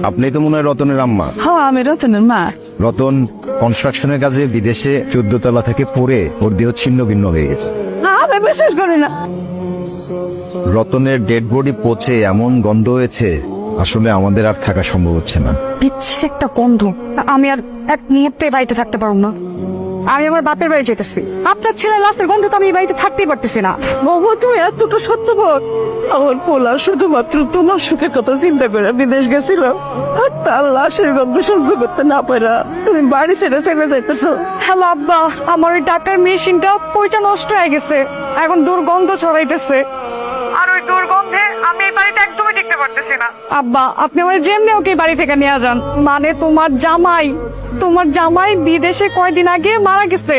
আপনি তো মনে হয় রতনের আম্মা। হ্যাঁ, আমি রতনের মা। রতন কনস্ট্রাকশনের কাজে বিদেশে 14 তলা থেকে পড়ে ওর দেহ ছিন্ন ভিন্ন হয়ে গেছে। আমি বিশ্বাস করি না। রতনের ডেড বডি পচে এমন গন্ধ হয়েছে, আসলে আমাদের আর থাকা সম্ভব হচ্ছে না। বিচ্ছির একটা গন্ধ। আমি আর এক মুহূর্তে বাড়িতে থাকতে পারবো না। আমি আমার বাপের বাড়ি যেতেছি। আপনার ছেলে লাশের গন্ধ তো আমি এই বাড়িতে থাকতেই পারতেছি না। বাবা, তুমি এতটা সত্যবাদ। আমার পোলা শুধুমাত্র তোমার সুখের কথা চিন্তা করে বিদেশ গেছিল, আর তার লাশের গন্ধ সহ্য করতে না পারা তুমি বাড়ি ছেড়ে চলে যাইতেছো। হ্যালো আব্বা, আমার ওই টাকার মেশিনটা পয়সা নষ্ট হয়ে গেছে, এখন দুর্গন্ধ ছড়াইতেছে। আর ওই দুর্গন্ধে আমি এই বাড়িতে একদমই টিকতে পারতেছি না। আব্বা, আপনি আমার যেমনি ওকে বাড়ি থেকে নিয়ে যান। মানে তোমার জামাই বিদেশে কয়দিন আগে মারা গেছে।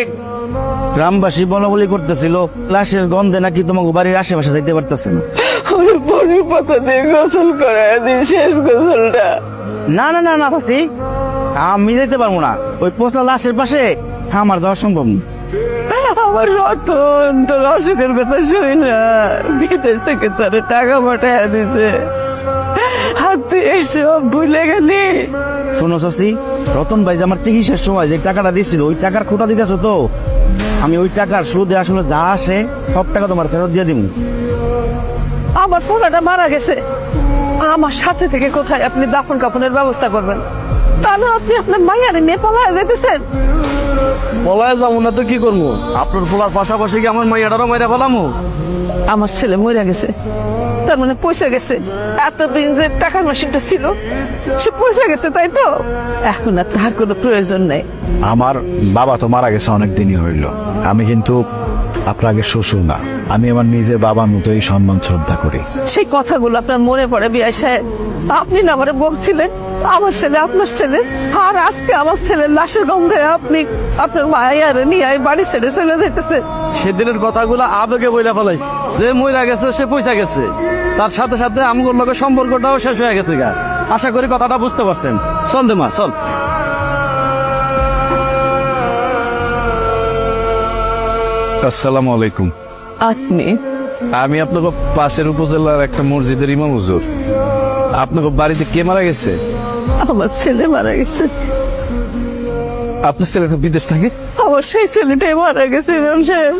গ্রামবাসী বলা বলি করতেছিল লাশের গন্ধে নাকি তোমাকে বাড়ির আশেপাশে যাইতে পারতেছে না। আমি পরের পাতা দিয়ে গোসল করায় দিই, শেষ গোসলটা। না না না না চাচি, আমি যাইতে পারবো না। ওই পচা লাশের পাশে আমার যাওয়া সম্ভব না। আমার রতন তোর অসুখের কথা শুই না, বিদেশ থেকে তোর টাকা পাঠায় দিতে, আর তুই এসব ভুলে গেলি। শোনো চাচি, রতন ভাই যে আমার চিকিৎসার সময় যে টাকাটা দিয়েছিল ওই টাকার খোটা দিতেছো তো, আমি ওই টাকার সুদে আসলে যা আসে সব টাকা তোমার ফেরত দিয়ে দিব। আমার পোলাটা মারা গেছে, আমার সাথে থেকে কোথায় আপনি দাফন কাফনের ব্যবস্থা করবেন? তাহলে আপনি আপনার মাইয়ারে নিয়ে পালায় যেতেছেন। পলায় যাবো না তো কি করবো? আপনার পোলার পাশাপাশি কি আমার মাইয়াটারও মাইরা ফেলামো? আমার ছেলে মরে গেছে, তার মানে পয়সা গেছে। এতদিন যে টাকার মেশিনটা ছিল সে পয়সা গেছে, তাই তো? এখন আর তার কোনো প্রয়োজন নেই। আমার বাবা তো মারা গেছে অনেক দিনই হইল। আমি কিন্তু আপনার আগে শ্বশুর না, আমি আমার নিজের বাবার মতোই সম্মান শ্রদ্ধা করি। সেই কথাগুলো আপনার মনে পড়ে বিআই সাহেব? আপনি না আমারে বলছিলেন আমার ছেলে আপনার ছেলে, আর আজকে আমার ছেলের লাশের গন্ধে আপনি আপনার মায়ের নিয়ে বাড়ি ছেড়ে চলে যেতেছে। সেদিনের কথাগুলো আবেগে বইলা ফেলাইছে। যে মইরা গেছে সে পয়সা গেছে, তার সাথে সাথে আমগোর লগে সম্পর্কটাও শেষ হয়ে গেছে গা। আশা করি কথাটা বুঝতে পারছেন। চল দে মা, চল। আসসালামু আলাইকুম। আপনি? আমি আপনাকে পাশের উপজেলার একটা মসজিদের ইমাম হুজুর। আপনাকে বাড়িতে কে মারা গেছে? আমার ছেলে মারা গেছে। আপনার ছেলেটা বিদেশ থাকে? আমার সেই ছেলেটাই মারা গেছে ইমাম সাহেব।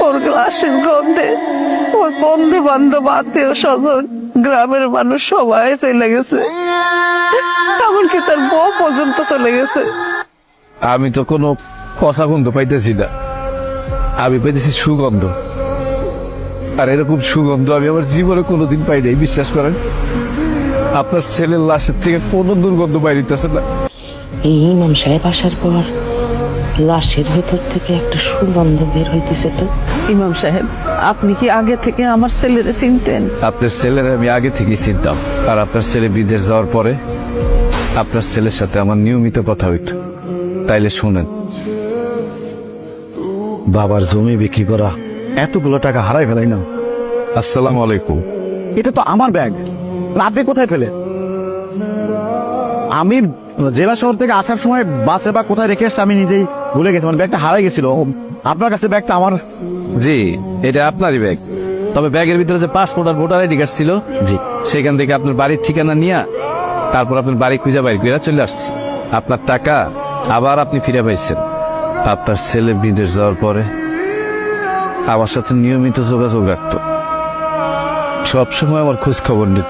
ওর লাশের গন্ধে ওর বন্ধু বান্ধব আত্মীয় স্বজন গ্রামের মানুষ সবাই চলে গেছে, এমনকি তার বউ পর্যন্ত চলে গেছে। আমি তো কোনো পচা গন্ধ পাইতেছি না, আমি পাইতেছি সুগন্ধ। আর এরকম সুগন্ধ আমি আমার জীবনে কোনোদিন পাই নাই, বিশ্বাস করেন। আপনার ছেলের লাশের থেকে কোনো দুর্গন্ধ বাইরিতেছে না। এই ইমাম সাহেব আসার পর লাশের ভেতর থেকে একটা সুগন্ধ বের হইতেছে। তো ইমাম সাহেব, আপনি কি আগে থেকে আমার ছেলেরে চিনতেন? আপনার ছেলের আমি আগে থেকেই চিনতাম। আর আপনার ছেলে বিদেশ যাওয়ার পরে আপনার ছেলের সাথে আমার নিয়মিত কথা হইত। তাইলে শোনেন, বাবার জমি বিক্রি করা এতগুলো টাকা হারাই ফেলাই না। আসসালামু আলাইকুম। এটা তো আমার ব্যাগ, আপনি কোথায় পেলে? আমি জেলা শহর থেকে আসার সময় বাসে বা কোথায় রেখে এসছি আমি নিজেই ভুলে গেছি। আমার ব্যাগটা হারাই গেছিল। আপনার কাছে ব্যাগটা আমার? জি, এটা আপনারই ব্যাগ। তবে ব্যাগের ভিতরে যে পাসপোর্ট আর ভোটার আইডি কার্ড ছিল, জি, সেখান থেকে আপনার বাড়ির ঠিকানা নিয়ে তারপর আপনার বাড়ি খুঁজে বাইরে করে চলে আসছে। আপনার টাকা আবার আপনি ফিরে পাইছেন। আপনার ছেলে বিদেশ যাওয়ার পরে আমার সাথে নিয়মিত যোগাযোগ রাখতো, সবসময় আমার খোঁজ খবর নিত।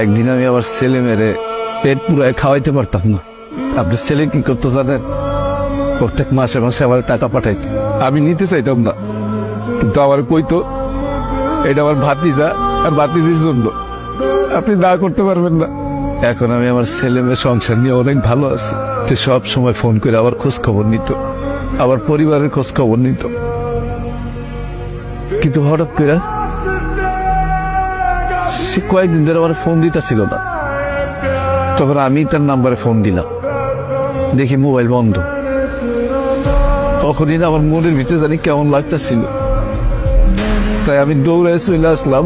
একদিন আমি আমার ছেলে মেরে পেট পুরায় খাওয়াইতে পারতাম না। আপনার ছেলে কি করতো জানেন? প্রত্যেক মাসে মাসে আমার টাকা পাঠাইত, আমি নিতে চাইতাম না, কিন্তু আমার কইতো এটা আমার ভাতিজা আর ভাতিজির জন্য, আপনি না করতে পারবেন না। এখন আমি আমার ছেলে মেয়ে সংসার নিয়ে অনেক ভালো আছি। সে সব সময় ফোন করে আমার খোঁজ খবর নিত, আমার পরিবারের খোঁজ খবর নিত। কিন্তু হঠাৎ করে সে কয়েকদিন ধরে আমার ফোন দিতেছিল না। তখন আমি তার নাম্বারে ফোন দিলাম, দেখি মোবাইল বন্ধ। তখনই না আমার মনের ভিতরে জানি কেমন লাগতেছিল, তাই আমি দৌড়ে চলে আসলাম।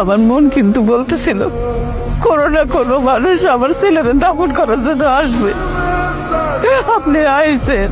আমার মন কিন্তু বলতেছিল কোনো না কোনো মানুষ আমার ছেলেদের দাফন করার জন্য আসবে। আপনি আইছেন।